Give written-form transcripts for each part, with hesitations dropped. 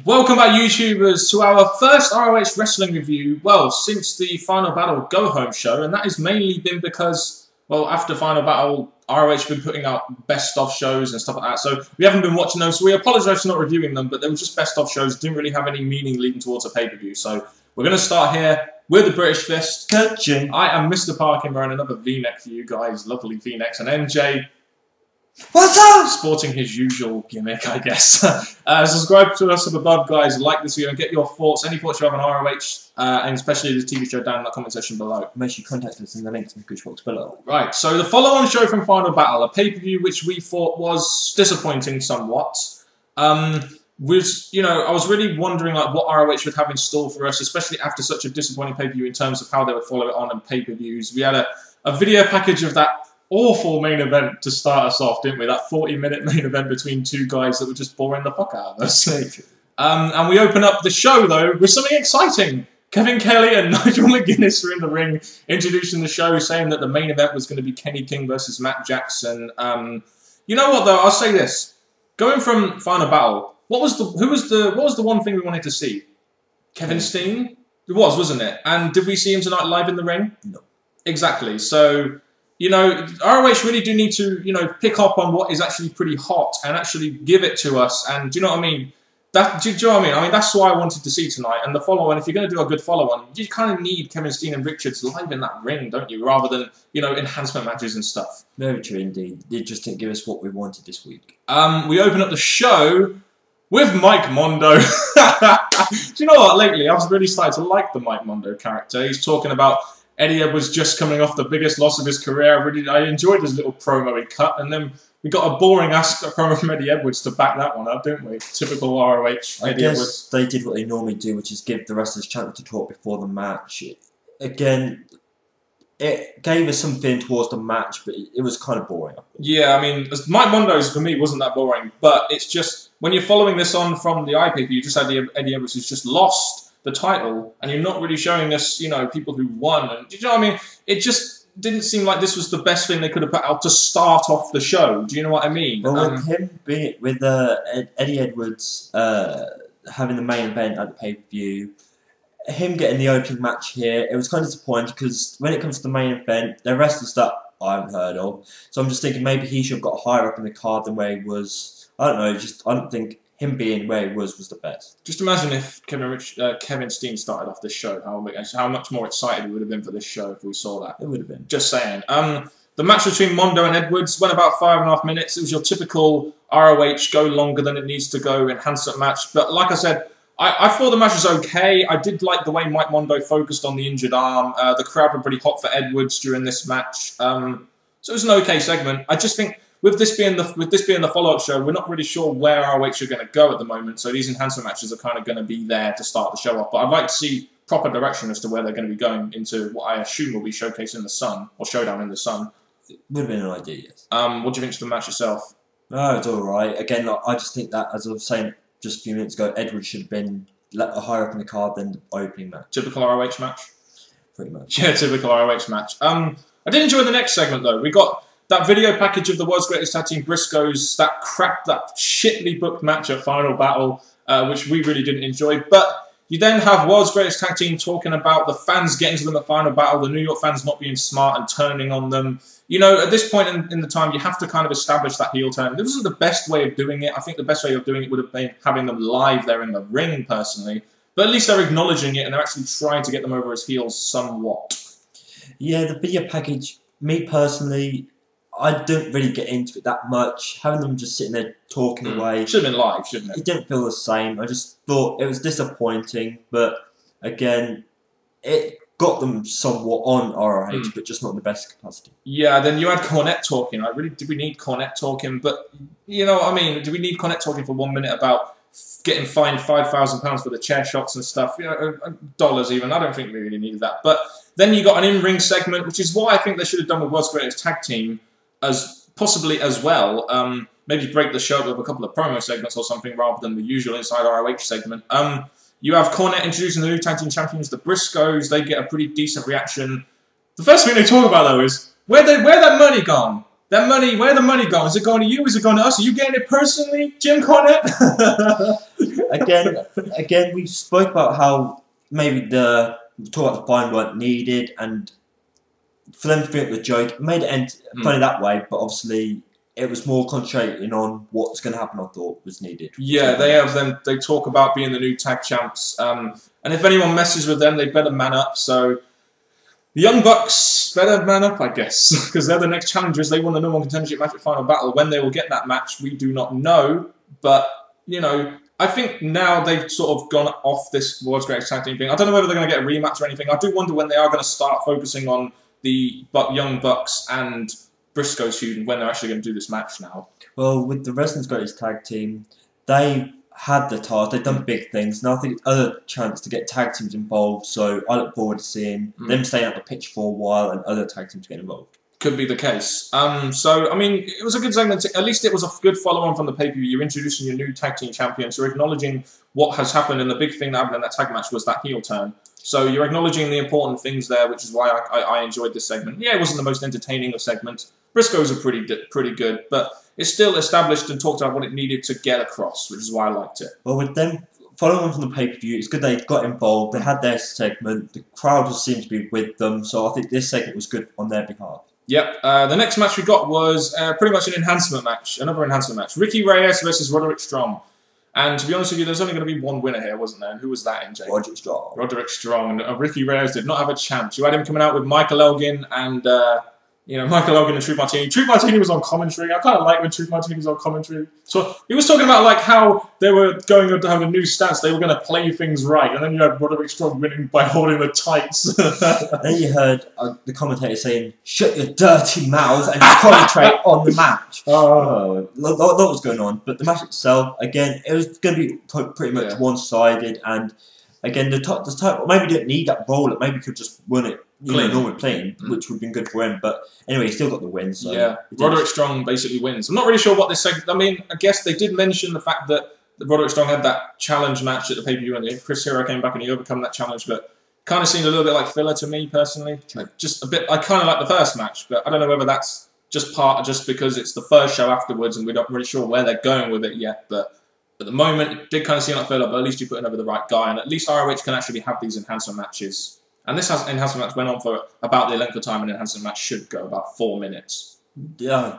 Welcome back, YouTubers, to our first ROH wrestling review, well, since the Final Battle go-home show, and that has mainly been because, well, after Final Battle, ROH have been putting out best-of shows and stuff like that, so we haven't been watching those, so we apologise for not reviewing them, but they were just best-of shows, didn't really have any meaning leading towards a pay-per-view, so we're going to start here with the British Fist. Coaching. I am Mr. Parkin, wearing another V-neck for you guys, lovely V-necks, and MJ... What's up? Sporting his usual gimmick, I guess. Subscribe to us up above, guys. Like this video and get your thoughts. Any thoughts you have on ROH, and especially the TV show down in the comment section below. Make sure you contact us in the links in the description box below. Right, so the follow-on show from Final Battle, a pay-per-view which we thought was disappointing somewhat. Was, you know, I was really wondering like what ROH would have in store for us, especially after such a disappointing pay-per-view in terms of how they would follow it on in pay-per-views. We had a video package of that awful main event to start us off, didn't we? That 40-minute main event between two guys that were just boring the fuck out of us. And we open up the show, though, with something exciting. Kevin Kelly and Nigel McGuinness were in the ring, introducing the show, saying that the main event was going to be Kenny King versus Matt Jackson. You know what, though? I'll say this. Going from Final Battle, what was the one thing we wanted to see? Kevin Steen? It was, wasn't it? And did we see him tonight live in the ring? No. Exactly. So... you know, ROH really do need to, you know, pick up on what is actually pretty hot and actually give it to us. And do you know what I mean? Do you know what I mean? I mean, that's what I wanted to see tonight. And the follow-on, if you're going to do a good follow-on, you kind of need Kevin Steen and Richards live in that ring, don't you? Rather than, you know, enhancement matches and stuff. Very true indeed. It just didn't give us what we wanted this week. We open up the show with Mike Mondo. Do you know what? Lately, I've really started to like the Mike Mondo character. He's talking about Eddie Edwards just coming off the biggest loss of his career. I enjoyed his little promo he cut, and then we got a boring-ass promo from Eddie Edwards to back that one up, didn't we? Typical ROH. I guess they did what they normally do, which is give the wrestlers a chance to talk before the match. Again, it gave us something towards the match, but it was kind of boring. Yeah, I mean, Mike Mondo's, for me, wasn't that boring, but it's just, when you're following this on from the iPay, you just had Eddie Edwards who's just lost the title, and you're not really showing us, you know, people who won. And do you know what I mean? It just didn't seem like this was the best thing they could have put out to start off the show. Do you know what I mean? Well, with him being with Eddie Edwards having the main event at the pay-per-view, him getting the opening match here, it was kind of disappointing because when it comes to the main event, there are wrestlers that I haven't heard of. So I'm just thinking maybe he should have got higher up in the card than where he was. I don't know. I don't think him being where he was the best. Just imagine if Kevin Steen started off this show, how much more excited we would have been for this show if we saw that. It would have been. Just saying. The match between Mondo and Edwards went about 5.5 minutes. It was your typical ROH go longer than it needs to go enhancement match. But like I said, I thought the match was okay. I did like the way Mike Mondo focused on the injured arm. The crowd were pretty hot for Edwards during this match. So it was an okay segment. I just think with this being the follow-up show, we're not really sure where ROH are going to go at the moment. So these enhancement matches are kind of going to be there to start the show off. But I'd like to see proper direction as to where they're going to be going into what I assume will be Showcase in the Sun or Showdown in the Sun. It would have been an idea, yes. What do you think of the match yourself? No, it's all right. Again, I just think that, as I was saying just a few minutes ago, Edwards should have been higher up in the card than the opening match. Typical ROH match. Pretty much. Yeah, typical ROH match. I did enjoy the next segment though. We got that video package of the World's Greatest Tag Team Briscoes, that shittily booked match at Final Battle, which we really didn't enjoy. But you then have World's Greatest Tag Team talking about the fans getting to them at Final Battle, the New York fans not being smart and turning on them. You know, at this point in the time, you have to kind of establish that heel turn. This wasn't the best way of doing it. I think the best way of doing it would have been having them live there in the ring, personally. But at least they're acknowledging it and they're actually trying to get them over as heels somewhat. Yeah, the video package, me personally, I didn't really get into it that much. Having them just sitting there talking away. Should have been live, shouldn't it? It didn't feel the same. I just thought it was disappointing. But again, it got them somewhat on ROH, but just not in the best capacity. Yeah, then you had Cornette talking. Like, really, did we need Cornette talking? But, you know what I mean? Do we need Cornette talking for 1 minute about getting fined £5,000 for the chair shots and stuff? You know, dollars even. I don't think we really needed that. But then you got an in-ring segment, which is what I think they should have done with World's Greatest Tag Team, possibly as well. Maybe break the show with a couple of promo segments or something rather than the usual Inside ROH segment. You have Cornette introducing the new tag team champions, the Briscoes. They get a pretty decent reaction. The first thing they talk about though is where that money gone? That money, where the money gone? Is it going to you? Is it going to us? Are you getting it personally, Jim Cornette? again, we spoke about how maybe we talked about the fine weren't needed, and for them to bring up the joke, it made it end funny that way. But obviously, it was more concentrating on what's going to happen. I thought was needed. Yeah, they have them. They talk about being the new tag champs, and if anyone messes with them, they better man up. So the Young Bucks better man up, I guess, because they're the next challengers. They won the number one contendership match at Final Battle. When they will get that match, we do not know. But you know, I think now they've sort of gone off this World's Greatest Tag Team thing. I don't know whether they're going to get a rematch or anything. I do wonder when they are going to start focusing on the Young Bucks and Briscoe's feud and when they're actually going to do this match now. Well, with the Wrestling's Greatest Tag Team, they had the task. They've done big things. Now I think it's other chance to get tag teams involved. So I look forward to seeing them staying out the pitch for a while and other tag teams get involved. Could be the case. So, I mean, it was a good segment. At least it was a good follow-on from the pay-per-view. You're introducing your new tag team champions. You're acknowledging what has happened, and the big thing that happened in that tag match was that heel turn. So you're acknowledging the important things there, which is why I enjoyed this segment. Yeah, it wasn't the most entertaining of segments. Briscoe's are pretty good, but it still established and talked about what it needed to get across, which is why I liked it. Well, with them following on from the pay-per-view, it's good they got involved. They had their segment. The crowd just seemed to be with them, so I think this segment was good on their behalf. Yep. The next match we got was pretty much an enhancement match, another enhancement match. Ricky Reyes versus Roderick Strong. And to be honest with you, there's only going to be one winner here, wasn't there? And who was that, NJ? Roderick Strong. And Ricky Reyes did not have a chance. You had him coming out with Michael Elgin and Michael Elgin and Truth Martini. Truth Martini was on commentary. I kind of like when Truth Martini was on commentary. So he was talking about like how they were going to have a new stance. They were going to play things right. And then you had Roderick Strong winning by holding the tights. Then you heard the commentator saying, "Shut your dirty mouth," and concentrate on the match. That was going on. But the match itself, again, it was going to be pretty much one-sided. And again, the top maybe didn't need that roll. It maybe could just win it. Normally playing, which would have been good for him. But anyway, he still got the win. So yeah, Roderick Strong basically wins. I'm not really sure what this segment... I mean, I guess they did mention the fact that Roderick Strong had that challenge match at the pay-per-view and Chris Hero came back and he overcome that challenge, but kind of seemed a little bit like filler to me, personally. Like, just a bit... I kind of like the first match, but I don't know whether that's just because it's the first show afterwards and we're not really sure where they're going with it yet, but at the moment, it did kind of seem like filler, but at least you put in over the right guy, and at least ROH can actually have these enhancement matches. And this enhancement match went on for about the length of time an enhancement match should go, about 4 minutes. Yeah.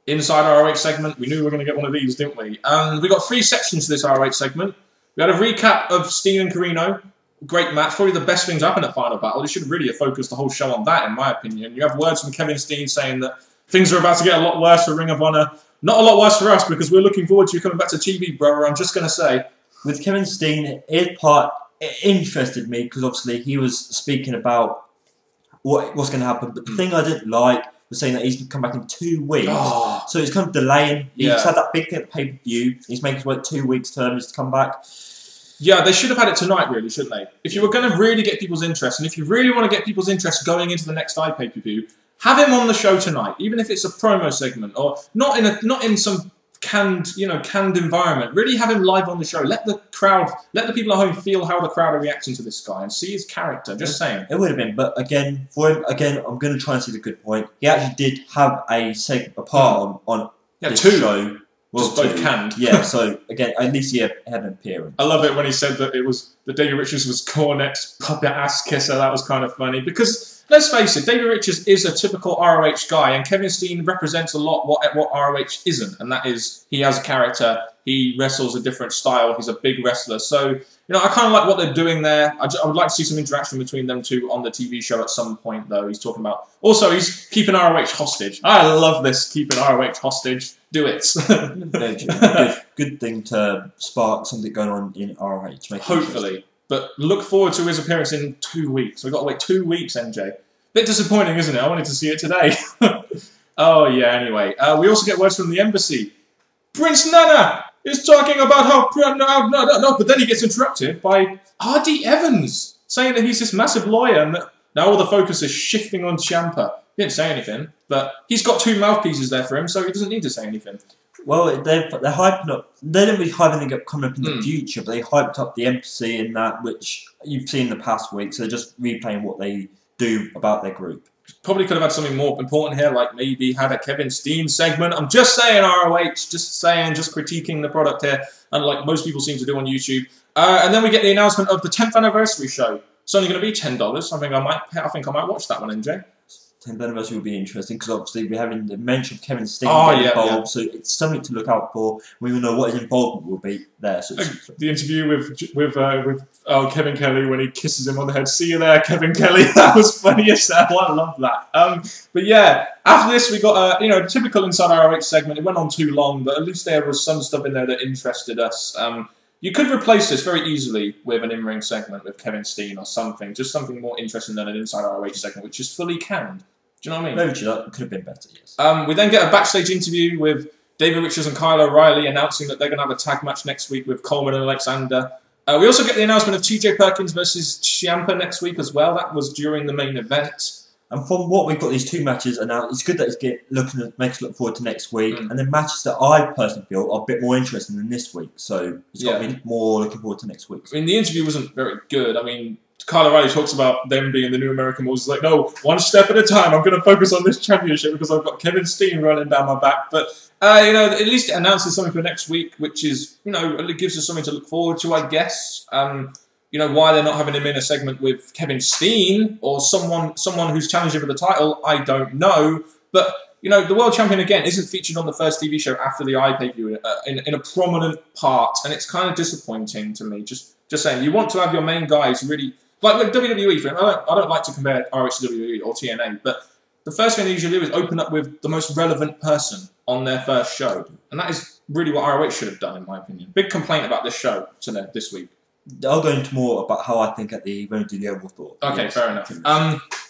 Inside our ROH segment, we knew we were going to get one of these, didn't we? We got 3 sections to this ROH segment. We had a recap of Steen and Carino. Great match, probably the best thing to happen at Final Battle. They should really have focused the whole show on that, in my opinion. You have words from Kevin Steen saying that things are about to get a lot worse for Ring of Honor. Not a lot worse for us, because we're looking forward to you coming back to TV, bro. I'm just going to say. With Kevin Steen, his part... It interested me because obviously he was speaking about what's going to happen. But the thing I didn't like was saying that he's going to come back in 2 weeks. Oh. So he's kind of delaying. He's had that big thing at the pay-per-view. He's making his wait 2 weeks to come back. Yeah, they should have had it tonight, really, shouldn't they? If you were going to really get people's interest, and if you really want to get people's interest going into the next pay-per-view, have him on the show tonight, even if it's a promo segment or not in some canned environment. Really have him live on the show. Let the people at home feel how the crowd are reacting to this guy and see his character. Just saying. It would have been, but again, for him, I'm going to try and see the good point. He actually did have a part on this show. Well, just both canned. Yeah, so again, at least he had an appearance. I love it when he said that David Richards was Cornette's puppet ass kisser. That was kind of funny because let's face it, David Richards is a typical ROH guy, and Kevin Steen represents a lot what ROH isn't, and that is he has a character, he wrestles a different style, he's a big wrestler. So I kind of like what they're doing there. I would like to see some interaction between them two on the TV show at some point, though. He's talking about also he's keeping ROH hostage. I love this, keeping ROH hostage. Do it. good thing to spark something going on in ROH. Hopefully. But look forward to his appearance in 2 weeks. We've got to wait 2 weeks, NJ. Bit disappointing, isn't it? I wanted to see it today. Oh, yeah, anyway. We also get words from the embassy. Prince Nana is talking about how... No, but then he gets interrupted by R.D. Evans, saying that he's this massive lawyer and that now all the focus is shifting on Ciampa. He didn't say anything, but he's got 2 mouthpieces there for him, so he doesn't need to say anything. Well, they're hyping up. They don't really hype anything up coming up in the future, but they hyped up the embassy in that, which you've seen in the past week. So they're just replaying what they do about their group. Probably could have had something more important here, like maybe had a Kevin Steen segment. I'm just saying, ROH, just saying, just critiquing the product here, unlike most people seem to do on YouTube. And then we get the announcement of the 10th anniversary show. It's only going to be $10. I think I might watch that one, NJ. 10th anniversary will be interesting because obviously we're having the mention of Kevin Steen involved, so it's something to look out for. We will know what his involvement will be there. So the interview with Kevin Kelly when he kisses him on the head. See you there, Kevin Kelly. That was funny as hell. I love that. But yeah, after this we got a typical Inside ROH segment. It went on too long, but at least there was some stuff in there that interested us. You could replace this very easily with an in-ring segment with Kevin Steen or something. Just something more interesting than an Inside ROH segment, which is fully canned. Do you know what I mean? Maybe that could have been better, yes. We then get a backstage interview with David Richards and Kyle O'Reilly announcing that they're going to have a tag match next week with Coleman and Alexander. We also get the announcement of TJ Perkins versus Ciampa next week as well. That was during the main event. And from what we've got these two matches announced, it's good that it's makes us look forward to next week. And then matches that I personally feel are a bit more interesting than this week. So it's got me more looking forward to next week. I mean, the interview wasn't very good. I mean, Kyle O'Reilly talks about them being the new American Bulls. He's like, no, one step at a time. I'm going to focus on this championship because I've got Kevin Steen running down my back. But, at least it announces something for next week, which is, it gives us something to look forward to, I guess. Why they're not having him in a segment with Kevin Steen or someone who's challenging for the title, I don't know. But, the world champion, again, isn't featured on the first TV show after the pay-per-view in a prominent part. And it's kind of disappointing to me. Just saying, you want to have your main guys really... Like with WWE, for him, I don't like to compare ROH to WWE or TNA, but the first thing they usually do is open up with the most relevant person on their first show. And that is really what ROH should have done, in my opinion. Big complaint about this show this week. I'll go into more about how I think when we do the overall thought. Okay, fair enough.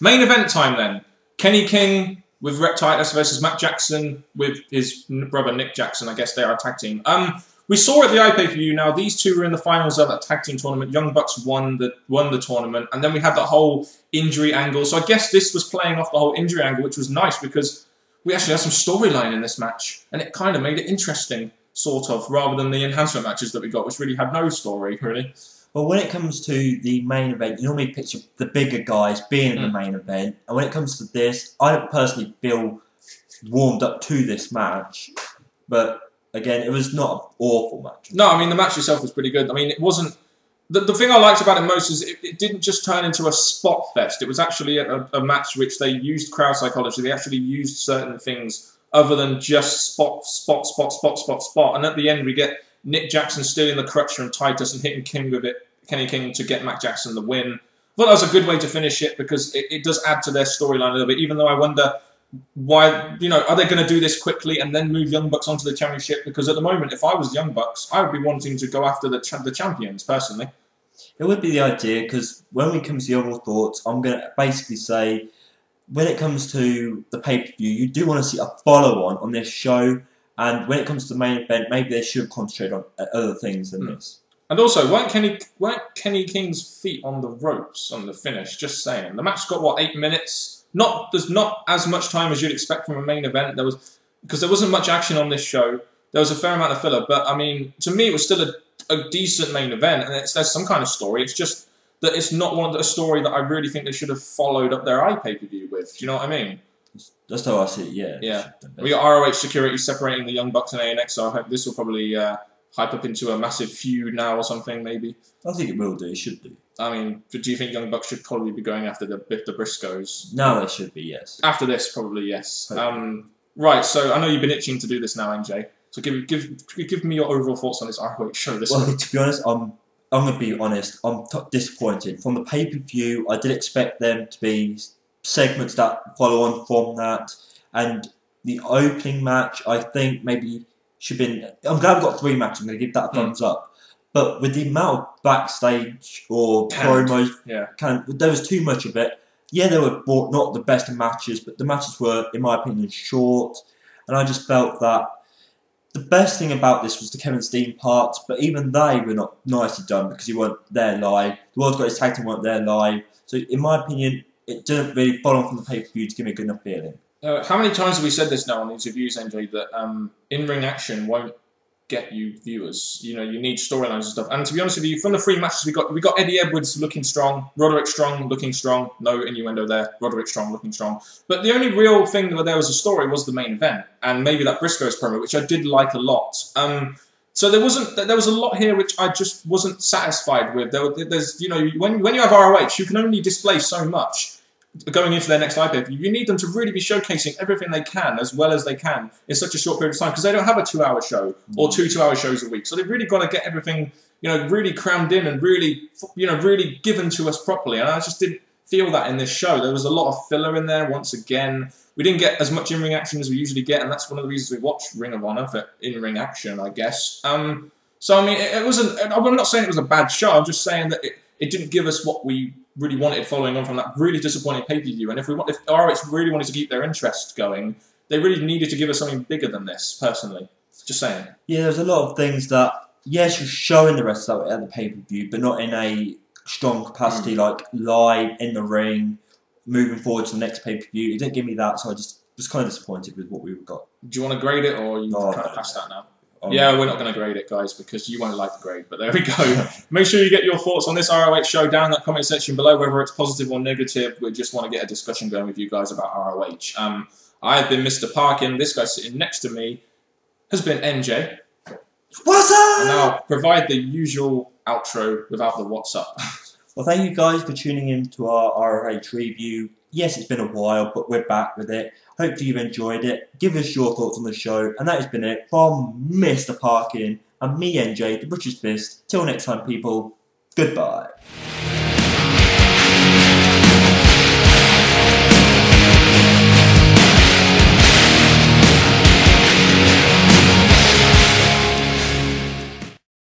Main event time then. Kenny King with Rhett Titus versus Matt Jackson with his brother Nick Jackson. I guess they are a tag team. We saw at the pay-per-view now, these two were in the finals of that tag team tournament. Young Bucks won the tournament, and then we had the whole injury angle. So I guess this was playing off the whole injury angle, which was nice because we actually had some storyline in this match, and it kind of made it interesting, sort of, rather than the enhancement matches that we got, which really had no story, really. Well, when it comes to the main event, you normally picture the bigger guys being in the main event, and when it comes to this, I don't personally feel warmed up to this match, but... Again, it was not an awful match. No, I mean, the match itself was pretty good. I mean, it wasn't... The thing I liked about it most is it didn't just turn into a spot fest. It was actually a match which they used crowd psychology. They actually used certain things other than just spot. And at the end, we get Nick Jackson stealing the crutch from Titus and hitting King with it, Kenny King, to get Matt Jackson the win. I thought that was a good way to finish it because it does add to their storyline a little bit, even though I wonder... Why, are they going to do this quickly and then move Young Bucks onto the championship? Because at the moment, if I was Young Bucks, I would be wanting to go after the champions, personally. It would be the idea, because when we come to the overall thoughts, I'm going to basically say, when it comes to the pay-per-view, you do want to see a follow-on on this show, and when it comes to the main event, maybe they should concentrate on other things than this. And also, weren't Kenny King's feet on the ropes on the finish? Just saying. The match got, 8 minutes? There's not as much time as you'd expect from a main event. Because there wasn't much action on this show. There was a fair amount of filler, but I mean, to me, it was still a decent main event, and there's some kind of story. It's just that it's not a story that I really think they should have followed up their pay-per-view with. Do you know what I mean? That's how I see it. Yeah. Yeah. We got ROH security separating the Young Bucks and ANX, so I hope this will probably hype up into a massive feud now or something. Maybe. I think it will do. It should do. I mean, do you think Young Bucks should probably be going after the Briscoes? No, they should be, yes. After this, probably, yes. Right, so I know you've been itching to do this now, NJ. So give me your overall thoughts on this ROH show this week. To be honest, I'm going to be honest. I'm disappointed. From the pay-per-view, I did expect them to be segments that follow on from that. And the opening match, I think, maybe should have been... I'm glad we got 3 matches. I'm going to give that a thumbs up. But with the amount of backstage or promos, there was too much of it. Yeah, they were not the best of matches, but the matches were, in my opinion, short. And I just felt that the best thing about this was the Kevin Steen parts, but even they were not nicely done because he weren't there live. The World's Greatest Tag Team weren't there live. So, in my opinion, it didn't really follow on from the pay-per-view to give me a good enough feeling. How many times have we said this now on these reviews, NJ, that in-ring action won't get you viewers. You know, you need storylines and stuff. And to be honest with you, from the 3 matches we got Eddie Edwards looking strong, Roderick Strong looking strong. No innuendo there. Roderick Strong looking strong. But the only real thing that there was a story was the main event, and maybe that Briscoes promo, which I did like a lot. So there was a lot here which I just wasn't satisfied with. There's, you know, when you have ROH, you can only display so much going into their next live pay-per-view. You need them to really be showcasing everything they can as well as they can in such a short period of time, because they don't have a 2-hour show or 2 2-hour shows a week. So they've really got to get everything, you know, really crammed in and really, you know, really given to us properly. And I just didn't feel that in this show. There was a lot of filler in there once again. We didn't get as much in-ring action as we usually get, and that's one of the reasons we watch Ring of Honor, for in-ring action, I guess. So, I mean, it wasn't... I'm not saying it was a bad show. I'm just saying that it didn't give us what we really wanted following on from that really disappointing pay-per-view. And if ROH really wanted to keep their interest going, they really needed to give us something bigger than this, personally. Just saying. Yeah, there's a lot of things that, yes, you're showing the rest of it at the pay-per-view, but not in a strong capacity, like live, in the ring, moving forward to the next pay-per-view. It didn't give me that, so I just was kind of disappointed with what we got. Do you want to grade it, or are you kind of past that now? Yeah, we're not going to grade it, guys, because you won't like the grade, but there we go. Make sure you get your thoughts on this ROH show down in that comment section below, whether it's positive or negative. We just want to get a discussion going with you guys about ROH. I've been Mr. Parkin. This guy sitting next to me has been NJ. What's up? And now provide the usual outro without the what's up. Well, thank you guys for tuning in to our ROH review. Yes, it's been a while, but we're back with it. Hopefully you've enjoyed it. Give us your thoughts on the show. And that has been it from Mr. Parkin and me, NJ, the British Fist. Till next time, people. Goodbye.